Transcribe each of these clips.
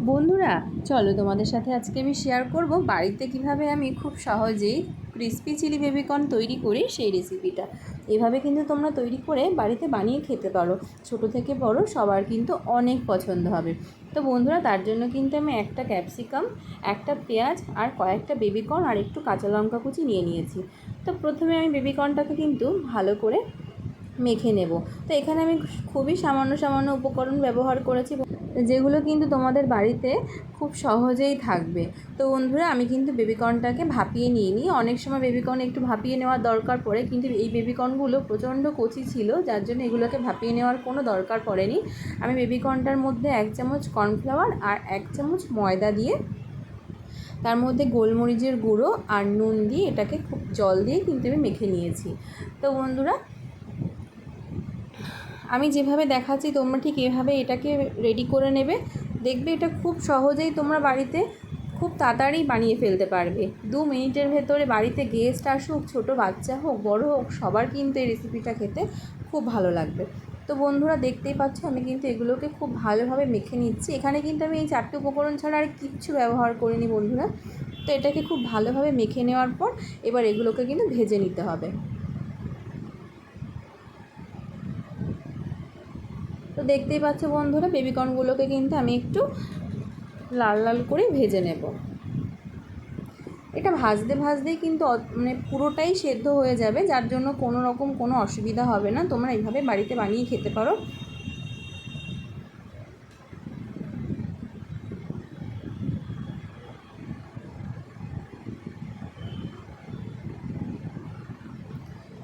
বন্ধুরা চলো তোমাদের সাথে আজকে আমি শেয়ার করব বাড়িতে কিভাবে আমি খুব সহজেই ক্রিসপি চিলি বেবিকর্ন তৈরি করি সেই রেসিপিটা। এভাবে কিন্তু তোমরা তৈরি করে বাড়িতে বানিয়ে খেতে পারো, ছোট থেকে বড় সবার কিন্তু অনেক পছন্দ হবে। তো বন্ধুরা তার জন্য কিন্তু আমি একটা ক্যাপসিকাম, একটা পেঁয়াজ আর কয়েকটা বেবিকর্ন আর একটু কাঁচা লঙ্কা কুচি নিয়ে নিয়েছি। তো প্রথমে আমি বেবিকর্নটাকে কিন্তু ভালো করে মেখে নেব। তো এখানে আমি খুবই সামান্য সামান্য উপকরণ ব্যবহার করেছি, যেগুলো কিন্তু তোমাদের বাড়িতে খুব সহজেই থাকবে। তো বন্ধুরা আমি কিন্তু বেবিকর্নটাকে ভাপিয়ে নিয়ে নিই। অনেক সময় বেবিকর্ন একটু ভাপিয়ে নেওয়ার দরকার পড়ে, কিন্তু এই বেবিকর্নগুলো প্রচণ্ড কচি ছিল, যার জন্য এগুলোকে ভাপিয়ে নেওয়ার কোনো দরকার পড়েনি। আমি বেবিকর্নটার মধ্যে 1 চামচ কর্নফ্লাওয়ার আর 1 চামচ ময়দা দিয়ে, তার মধ্যে গোলমরিচের গুঁড়ো আর নুন দিয়ে এটাকে খুব জল দিয়ে কিন্তু আমি মেখে নিয়েছি। তো বন্ধুরা আমি যেভাবে দেখাচ্ছি তোমরা ঠিক এভাবে এটাকে রেডি করে নেবে। দেখবে এটা খুব সহজেই তোমরা বাড়িতে খুব তাড়াতাড়ি বানিয়ে ফেলতে পারবে। 2 মিনিটের ভেতরে বাড়িতে গেস্ট আসুক, ছোট বাচ্চা হোক বড় হোক, সবার কিন্তু এই রেসিপিটা খেতে খুব ভালো লাগবে। তো বন্ধুরা দেখতেই পাচ্ছ আমি কিন্তু এগুলোকে খুব ভালোভাবে মেখে নিচ্ছি। এখানে কিন্তু আমি এই 4টে উপকরণ ছাড়া আর কিচ্ছু ব্যবহার করিনি বন্ধুরা। তো এটাকে খুব ভালোভাবে মেখে নেওয়ার পর এবার এগুলোকে কিন্তু ভেজে নিতে হবে। তো দেখতেই পাচ্ছ বন্ধুরা বেবিকর্নগুলোকে কিন্তু আমি একটু লাল লাল করে ভেজে নেব। এটা ভাজতে ভাজতেই কিন্তু মানে পুরোটাই সেদ্ধ হয়ে যাবে, যার জন্য কোনো রকম কোনো অসুবিধা হবে না। তোমরা এইভাবে বাড়িতে বানিয়ে খেতে পারো।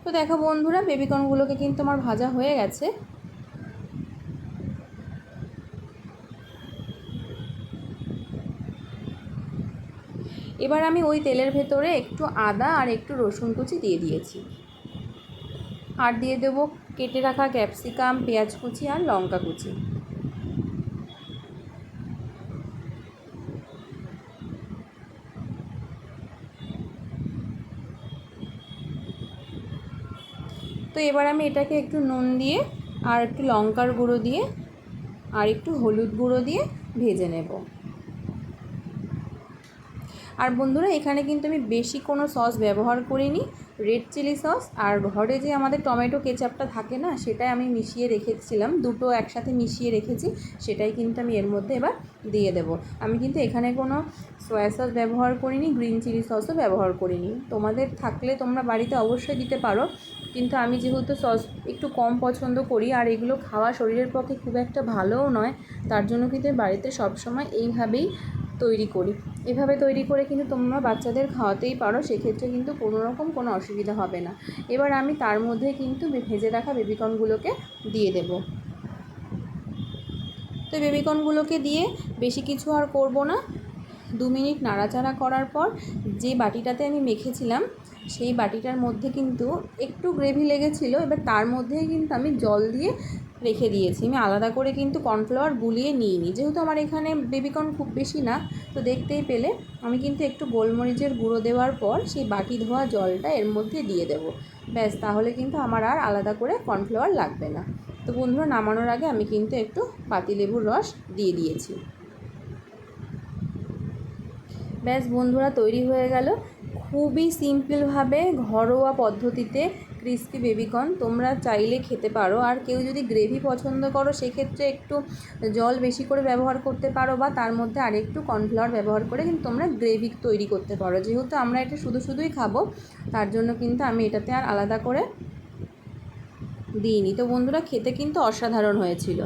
তো দেখো বন্ধুরা বেবিকর্নগুলোকে কিন্তু আমার ভাজা হয়ে গেছে। এবার আমি ওই তেলের ভেতরে একটু আদা আর একটু রসুন কুচি দিয়ে দিয়েছি, আর দিয়ে দেবো কেটে রাখা ক্যাপসিকাম, পেঁয়াজ কুচি আর লঙ্কা কুচি। তো এবার আমি এটাকে একটু নুন দিয়ে আর একটু লঙ্কার গুঁড়ো দিয়ে আর একটু হলুদ গুঁড়ো দিয়ে ভেজে নেব। আর বন্ধুরা এখানে কিন্তু আমি বেশি কোনো সস ব্যবহার করিনি। রেড চিলি সস আর ঘরে যে আমাদের টমেটো কেচাপটা থাকে না, সেটাই আমি মিশিয়ে রেখেছিলাম, দুটো একসাথে মিশিয়ে রেখেছি, সেটাই কিন্তু আমি এর মধ্যে এবার দিয়ে দেব। আমি কিন্তু এখানে কোনো সয়া সস ব্যবহার করিনি, গ্রিন চিলি সসও ব্যবহার করিনি। তোমাদের থাকলে তোমরা বাড়িতে অবশ্যই দিতে পারো, কিন্তু আমি যেহেতু সস একটু কম পছন্দ করি আর এগুলো খাওয়া শরীরের পক্ষে খুব একটা ভালোও নয়, তার জন্য কিন্তু বাড়িতে সবসময় এইভাবেই তৈরি করি। এভাবে তৈরি করে কিন্তু তোমরা বাচ্চাদের খাওয়াতেই পারো, সেক্ষেত্রে কিন্তু কোনো রকম কোনো অসুবিধা হবে না। এবার আমি তার মধ্যে কিন্তু ভেজে রাখা বেবিকর্নগুলোকে দিয়ে দেব। তো বেবিকর্নগুলোকে দিয়ে বেশি কিছু আর করব না। 2 মিনিট নাড়াচাড়া করার পর যে বাটিটাতে আমি মেখেছিলাম সেই বাটিটার মধ্যে কিন্তু একটু গ্রেভি লেগেছিলো। এবার তার মধ্যেই কিন্তু আমি জল দিয়ে রেখে দিয়েছি। আমি আলাদা করে কিন্তু কর্নফ্লাওয়ার গুলিয়ে নিইনি, যেহেতু আমার এখানে বেবিকর্ন খুব বেশি না। তো দেখতেই পেলে আমি কিন্তু একটু গোলমরিচের গুঁড়ো দেওয়ার পর সেই বাটি ধোয়া জলটা এর মধ্যে দিয়ে দেবো। ব্যাস, তাহলে কিন্তু আমার আর আলাদা করে কর্নফ্লাওয়ার লাগবে না। তো বন্ধুরা নামানোর আগে আমি কিন্তু একটু পাতিলেবুর রস দিয়ে দিয়েছি। ব্যাস বন্ধুরা তৈরি হয়ে গেল খুবই সিম্পলভাবে ঘরোয়া পদ্ধতিতে ক্রিসপি বেবিকর্ন। তোমরা চাইলে খেতে পারো, আর কেউ যদি গ্রেভি পছন্দ করো সেক্ষেত্রে একটু জল বেশি করে ব্যবহার করতে পারো, বা তার মধ্যে আরেকটু কর্নফ্লাওয়ার ব্যবহার করে কিন্তু তোমরা গ্রেভি তৈরি করতে পারো। যেহেতু আমরা এটা শুধুই খাবো, তার জন্য কিন্তু আমি এটাতে আর আলাদা করে দিইনি। তো বন্ধুরা খেতে কিন্তু অসাধারণ হয়েছিল।